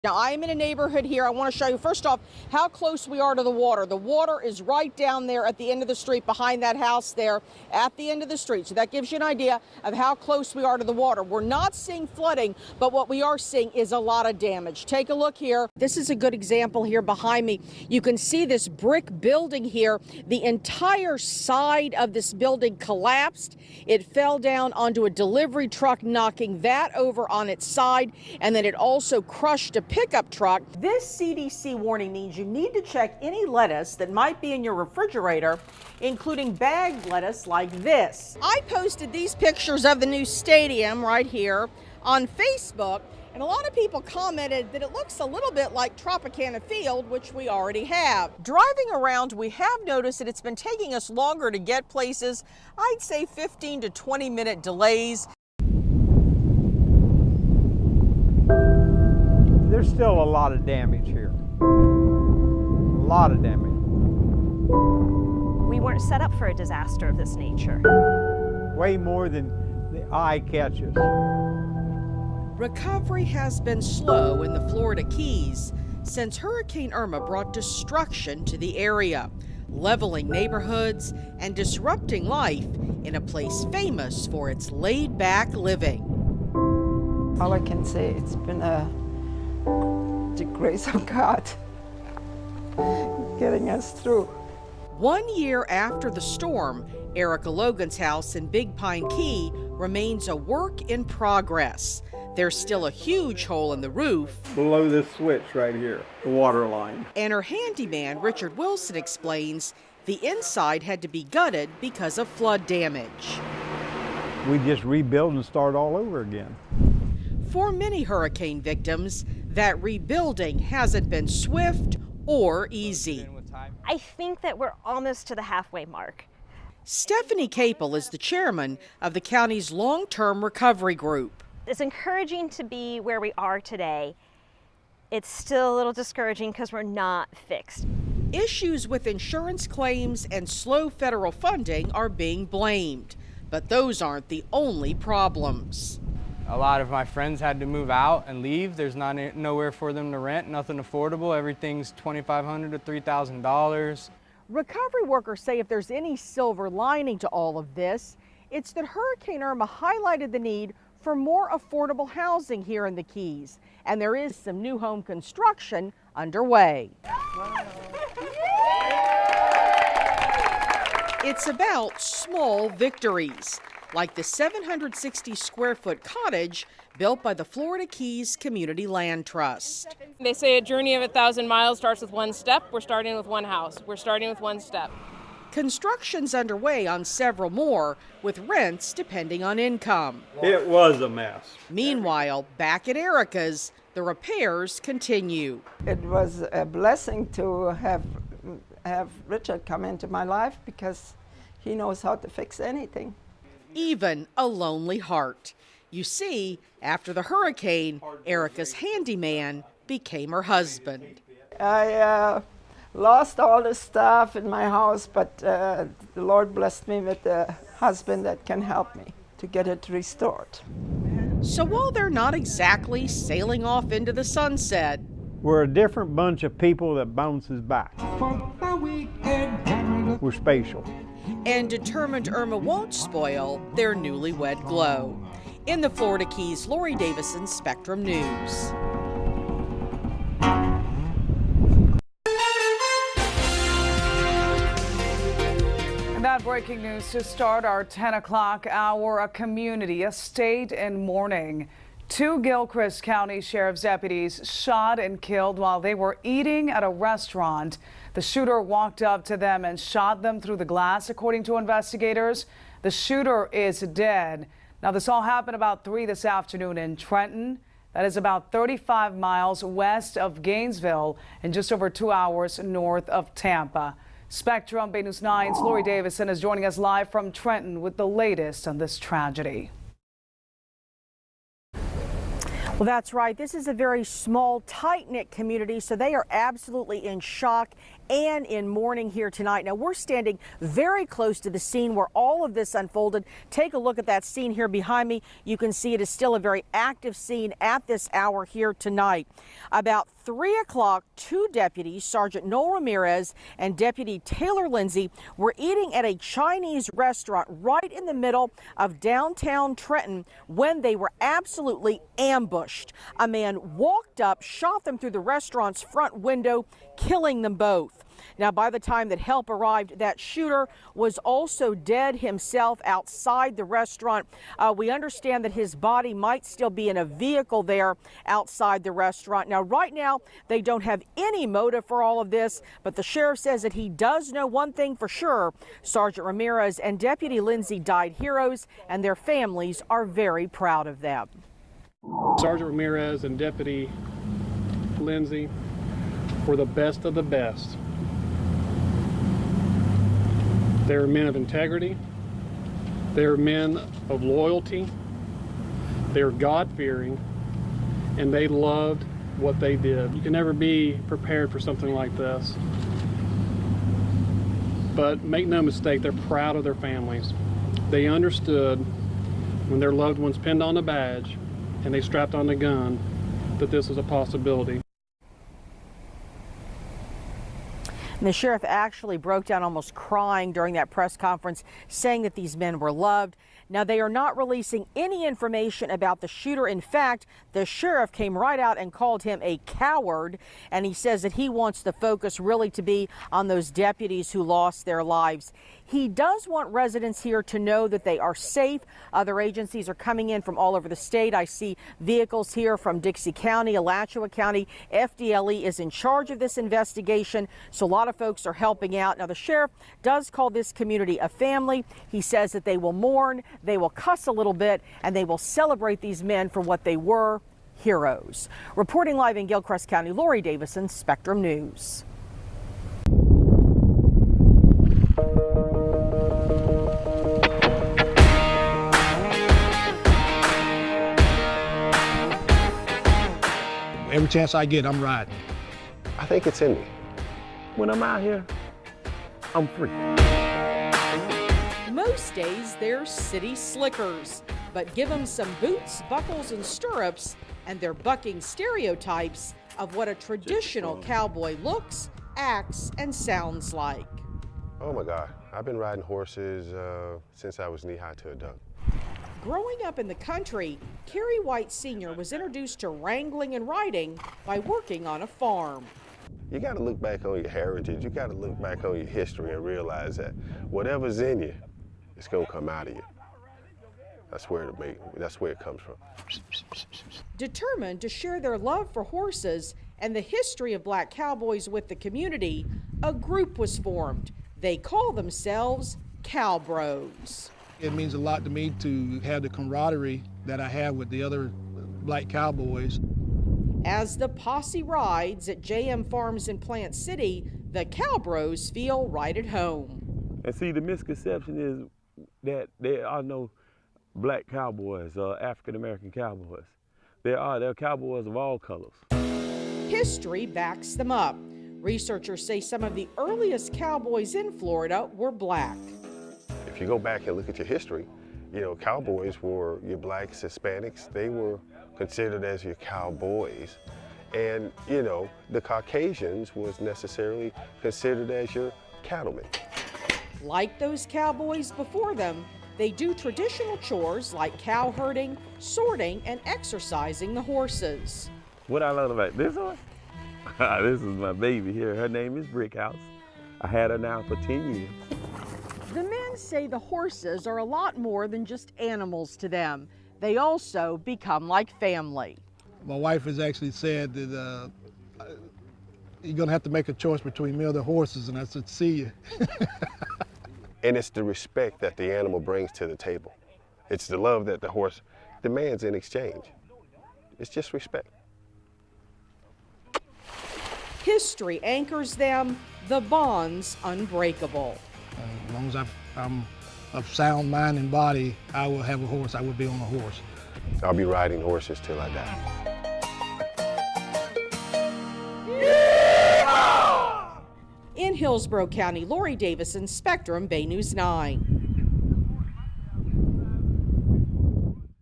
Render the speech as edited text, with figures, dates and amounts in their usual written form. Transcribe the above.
Now, I am in a neighborhood here. I want to show you, first off, how close we are to the water. The water is right down there at the end of the street, behind that house there, at the end of the street. So that gives you an idea of how close we are to the water. We're not seeing flooding, but what we are seeing is a lot of damage. Take a look here. This is a good example here behind me. You can see this brick building here. The entire side of this building collapsed. It fell down onto a delivery truck, knocking that over on its side, and then it also crushed a pickup truck. This CDC warning means you need to check any lettuce that might be in your refrigerator, including bagged lettuce like this. I posted these pictures of the new stadium right here on Facebook, and a lot of people commented that it looks a little bit like Tropicana Field, which we already have. Driving around, we have noticed that it's been taking us longer to get places. I'd say 15 to 20-minute delays. There's still a lot of damage here. A lot of damage. We weren't set up for a disaster of this nature. Way more than the eye catches. Recovery has been slow in the Florida Keys since Hurricane Irma brought destruction to the area, leveling neighborhoods and disrupting life in a place famous for its laid-back living. All I can say, it's been the grace of God getting us through. 1 year after the storm, Erica Logan's house in Big Pine Key remains a work in progress. There's still a huge hole in the roof. Below this switch right here, the water line. And her handyman, Richard Wilson, explains the inside had to be gutted because of flood damage. We just rebuild and start all over again. For many hurricane victims, that rebuilding hasn't been swift or easy. I think that we're almost to the halfway mark. Stephanie Capel is the chairman of the county's long-term recovery group. It's encouraging to be where we are today. It's still a little discouraging because we're not fixed. Issues with insurance claims and slow federal funding are being blamed, but those aren't the only problems. A lot of my friends had to move out and leave. There's nowhere for them to rent, nothing affordable. Everything's $2,500 to $3,000. Recovery workers say if there's any silver lining to all of this, it's that Hurricane Irma highlighted the need for more affordable housing here in the Keys, and there is some new home construction underway. It's about small victories, like the 760 square foot cottage built by the Florida Keys Community Land Trust. They say a journey of 1,000 miles starts with one step. We're starting with one house. We're starting with one step. Construction's underway on several more, with rents depending on income. It was a mess. Meanwhile, back at Erica's, the repairs continue. It was a blessing to have Richard come into my life because he knows how to fix anything. Even a lonely heart. You see, after the hurricane, Erica's handyman became her husband. I lost all the stuff in my house, but the Lord blessed me with a husband that can help me to get it restored. So while they're not exactly sailing off into the sunset, We're a different bunch of people that bounces back. We're spatial. and determined Irma won't spoil their newlywed glow. In the Florida Keys, Laurie Davison, Spectrum News. And that breaking news to start our 10 o'clock hour. A community, a state in mourning. 2 Gilchrist County Sheriff's deputies shot and killed while they were eating at a restaurant. The shooter walked up to them and shot them through the glass, according to investigators. The shooter is dead. Now, this all happened about 3 this afternoon in Trenton. That is about 35 miles west of Gainesville and just over 2 hours north of Tampa. Spectrum Bay News 9's Laurie Davison is joining us live from Trenton with the latest on this tragedy. Well, that's right. This is a very small, tight-knit community, so they are absolutely in shock and in mourning here tonight. Now, we're standing very close to the scene where all of this unfolded. Take a look at that scene here behind me. You can see it is still a very active scene at this hour here tonight. About 3 o'clock, two deputies, Sergeant Noel Ramirez and Deputy Taylor Lindsay, were eating at a Chinese restaurant right in the middle of downtown Trenton when they were absolutely ambushed. A man walked up, shot them through the restaurant's front window, killing them both. Now, by the time that help arrived, that shooter was also dead himself outside the restaurant. We understand that his body might still be in a vehicle there outside the restaurant. Now, right now, they don't have any motive for all of this, but the sheriff says that he does know one thing for sure. Sergeant Ramirez and Deputy Lindsay died heroes, and their families are very proud of them. Sergeant Ramirez and Deputy Lindsay were the best of the best. They are men of integrity. They are men of loyalty. They are God-fearing, and they loved what they did. You can never be prepared for something like this. But make no mistake, they're proud of their families. They understood when their loved ones pinned on the badge and they strapped on the gun that this was a possibility. And the sheriff actually broke down almost crying during that press conference, saying that these men were loved. Now, they are not releasing any information about the shooter. In fact, the sheriff came right out and called him a coward, and he says that he wants the focus really to be on those deputies who lost their lives. He does want residents here to know that they are safe. Other agencies are coming in from all over the state. I see vehicles here from Dixie County, Alachua County. FDLE is in charge of this investigation, so a lot of folks are helping out. Now, the sheriff does call this community a family. He says that they will mourn, they will cuss a little bit, and they will celebrate these men for what they were, heroes. Reporting live in Gilchrist County, Laurie Davison, Spectrum News. Every chance I get, I'm riding. I think it's in me. When I'm out here, I'm free. Most days they're city slickers, but give them some boots, buckles, and stirrups, and they're bucking stereotypes of what a traditional cowboy looks, acts, and sounds like. Oh my God, I've been riding horses since I was knee-high to a duck. Growing up in the country, Kerry White Sr. was introduced to wrangling and riding by working on a farm. You got to look back on your heritage. You got to look back on your history and realize that whatever's in you, it's going to come out of you. That's where it comes from. Determined to share their love for horses and the history of black cowboys with the community, a group was formed. They call themselves Cowbros. It means a lot to me to have the camaraderie that I have with the other black cowboys. As the posse rides at JM Farms in Plant City, the Cowbros feel right at home. And see, the misconception is that there are no black cowboys or African-American cowboys. There are cowboys of all colors. History backs them up. Researchers say some of the earliest cowboys in Florida were black. If you go back and look at your history, you know, cowboys were your blacks, Hispanics. They were considered as your cowboys. And, you know, the Caucasians was necessarily considered as your cattlemen. Like those cowboys before them, they do traditional chores like cow herding, sorting, and exercising the horses. What I love about this horse? This is my baby here. Her name is Brickhouse. I had her now for 10 years. The men say the horses are a lot more than just animals to them. They also become like family. My wife has actually said that you're gonna have to make a choice between me or the horses, and I said, see you. And it's the respect that the animal brings to the table. It's the love that the horse demands in exchange. It's just respect. History anchors them, the bond's unbreakable. As long as I'm of sound mind and body, I will have a horse. I will be on a horse. I'll be riding horses till I die. In Hillsborough County, Laurie Davison, Spectrum Bay News 9.